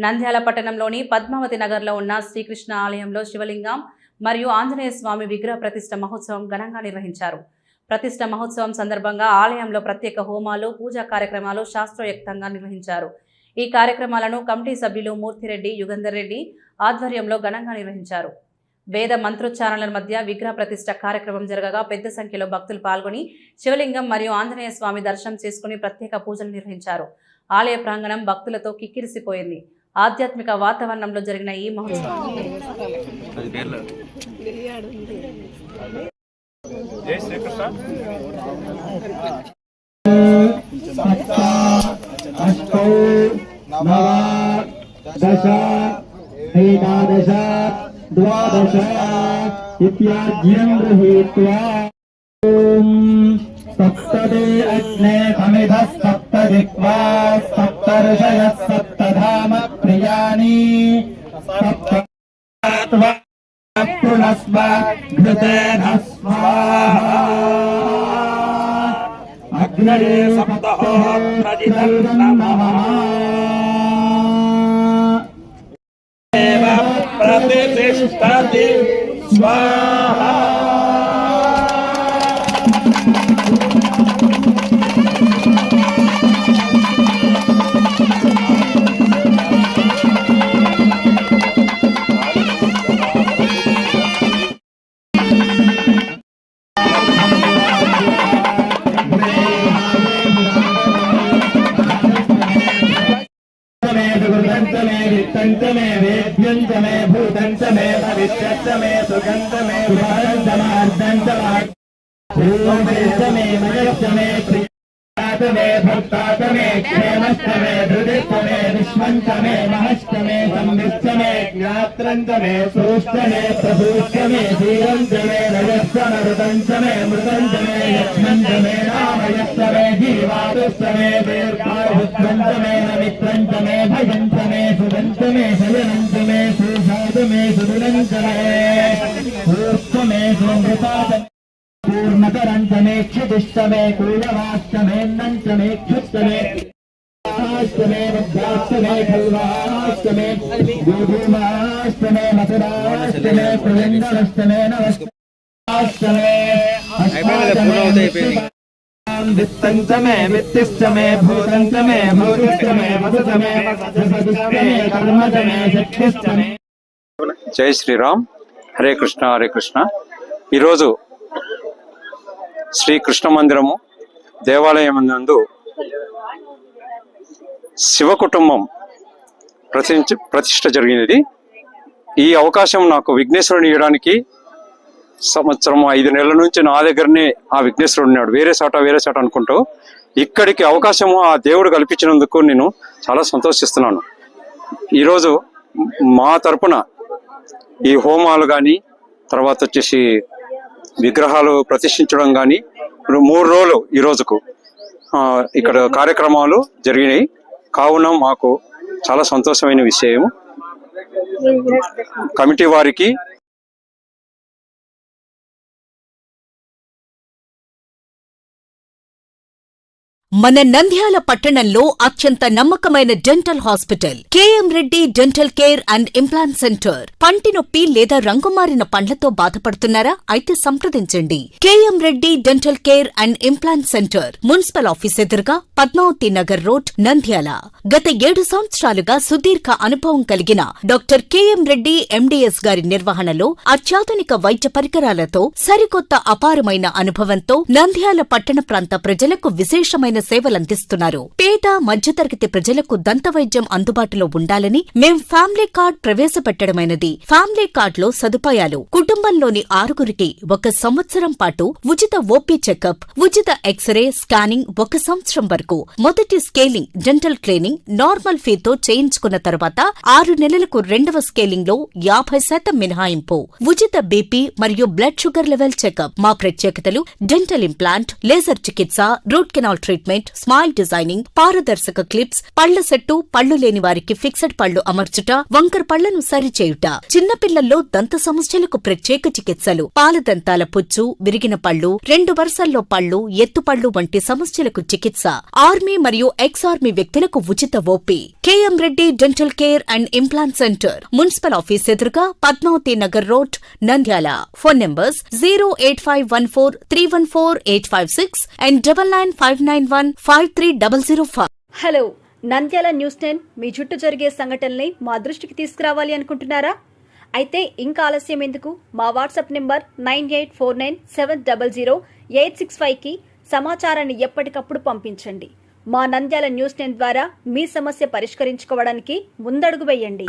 నంద్యాల పట్టణంలోని పద్మావతి నగర్లో ఉన్న శ్రీకృష్ణ ఆలయంలో శివలింగం మరియు ఆంజనేయ స్వామి విగ్రహ ప్రతిష్ఠ మహోత్సవం ఘనంగా నిర్వహించారు. ప్రతిష్ఠ మహోత్సవం సందర్భంగా ఆలయంలో ప్రత్యేక హోమాలు, పూజా కార్యక్రమాలు శాస్త్రోక్తంగా నిర్వహించారు. ఈ కార్యక్రమాలను కమిటీ సభ్యులు మూర్తిరెడ్డి, యుగంధర్ రెడ్డి ఆధ్వర్యంలో ఘనంగా నిర్వహించారు. వేద మంత్రోచ్చారణల మధ్య విగ్రహ ప్రతిష్ఠ కార్యక్రమం జరగగా పెద్ద సంఖ్యలో భక్తులు పాల్గొని శివలింగం మరియు ఆంజనేయ స్వామి దర్శనం చేసుకుని ప్రత్యేక పూజలు నిర్వహించారు. ఆలయ ప్రాంగణం భక్తులతో కిక్కిరిసిపోయింది. ఆధ్యాత్మిక వాతావరణంలో జరిగిన ఈ మహోత్సవం द्वादश इत्याद्यं गृहीत्वा सप्तदे अग्ने समिधः सप्तदिक्वा सप्तर्षयः सप्तधाम प्रियाणि सप्तत्वा पुनस्व घृतेन स्वाहा अग्नये सप्तः प्रतिदर्शनमः प्रतिष्ठति स्वाहा। वित्तंचमे वेद्यंचमे भूतंचमे भविष्यंचमे सुगंधमे सुगंधमार्दंचमे भूतंचमे मयंचमे प्रियातमे भक्तातमे क्षेमंचमे धृतिंचमे विश्वंचमे महश्चमे संविश्चमे ज्ञात्रंचमे सूष्टमे प्रभूष्टमे धीरंचमे रजस्चमे मृतंचमे यक्ष्मंचमे नामयश्चमे जीवादुश्चमे दीर्घायुष्मंचमे नमित्रंचमे भयंचमे सुदंचमे शयनंचमे सुषादमे सुदुरंचमे सूक्ष्ममे सुमृताचमे पूर्णतरंचमे क्षितिष्टमे कूलवाष्टमे नंचमे क्षुत्तमे अष्टमे वज्राष्टमे खल्वाष्टमे गोधूमाष्टमे मथुराष्टमे प्रलिंगाष्टमे नवष्टमे वित्तंचमे वित्तिष्टमे भूतंचमे भूतिष्टमे वसुतमे वसुतमे कर्मचमे शक्तिष्टमे। जय श्रीराम। हरे कृष्ण ఈరోజు శ్రీ కృష్ణ మందిరము దేవాలయం నందు శివ కుటుంబం ప్రతిష్ఠ జరిగినది. ఈ అవకాశం నాకు విఘ్నేశ్వరుని ఇవ్వడానికి సంవత్సరం 5 నెలల నుంచి నా దగ్గరనే ఆ విఘ్నేశ్వరుడు ఉన్నాడు. వేరే చాట అనుకుంటూ ఇక్కడికి అవకాశము ఆ దేవుడు కల్పించినందుకు నేను చాలా సంతోషిస్తున్నాను. ఈరోజు మా తరపున ఈ హోమాలు కానీ, తర్వాత వచ్చేసి విగ్రహాలు ప్రతిష్ఠించడం కానీ 3 రోజులు ఈ రోజుకు ఇక్కడ కార్యక్రమాలు జరిగినాయి. కావున మాకు చాలా సంతోషమైన విషయం. కమిటీ వారికి మన నంద్యాల పట్టణంలో అత్యంత నమ్మకమైన dental hospital KM Reddy dental care and implant centre. పంటి నొప్పి లేదా రంగుమారిన పండ్లతో బాధపడుతున్నారా? అయితే సంప్రదించండి. KM Reddy dental care and implant centre, municipal office ఎదురుగా, పద్మావతి నగర్ రోడ్, నంద్యాల. గత 7 సంవత్సరాలుగా సుదీర్ఘ అనుభవం కలిగిన డాక్టర్ కేఎం రెడ్డి ఎండీఎస్ గారి నిర్వహణలో అత్యాధునిక వైద్య పరికరాలతో సరికొత్త అపారమైన అనుభవంతో నంద్యాల పట్టణ ప్రాంత ప్రజలకు విశేషమైన సేవలందిస్తున్నారు. పేద మధ్యతరగతి ప్రజలకు దంతవైద్యం అందుబాటులో ఉండాలని మేం ఫ్యామిలీ కార్డ్ ప్రవేశపెట్టడమైనది. ఫ్యామిలీ కార్డులో సదుపాయాలు: కుటుంబంలోని 6గురికి 1 సంవత్సరం పాటు ఉచిత ఓపీ చెకప్, ఉచిత ఎక్స్రే స్కానింగ్ 1 సంవత్సరం వరకు, మొదటి స్కేలింగ్ డెంటల్ క్లీనింగ్ నార్మల్ ఫీతో చేయించుకున్న తర్వాత 6 నెలలకు 2వ స్కేలింగ్ లో 50% మినహాయింపు, ఉచిత బీపీ మరియు బ్లడ్ షుగర్ లెవెల్ చెకప్. మా ప్రత్యేకతలు: డెంటల్ ఇంప్లాంట్, లేజర్ చికిత్స, root canal treatment, treatment, smile designing, పారదర్శక క్లిప్స్, పళ్ల సెట్టు, పళ్లు లేని వారికి ఫిక్సెడ్ పళ్లు అమర్చుట, వంకర పళ్లను సరిచేయుట, చిన్నపిల్లల్లో దంత సమస్యలకు ప్రత్యేక చికిత్సలు, పాలదంతాల పుచ్చు, విరిగిన పళ్లు, 2 వరుసల్లో పళ్లు, ఎత్తుపళ్లు వంటి సమస్యలకు చికిత్స, ఆర్మీ మరియు ఎక్స్ ఆర్మీ వ్యక్తులకు ఉచిత OP. KM Reddy dental care and implant centre, municipal office ఎదురుగా, Padmavati Nagar road, Nandyal. Phone numbers 08514314856 and 9959153005. Hello, Nandyal news 10 మీ చుట్టూ జరిగే సంఘటనల్ని మా దృష్టికి తీసుకురావాలి అనుకుంటున్నారా? అయితే ఇంకా ఆలస్యం ఎందుకు? మా వాట్సాప్ నెంబర్ 9849700865కి సమాచారాన్ని ఎప్పటికప్పుడు పంపించండి. మా నంద్యాల న్యూస్ 10 ద్వారా మీ సమస్య పరిష్కరించుకోవడానికి ముందడుగు వేయండి.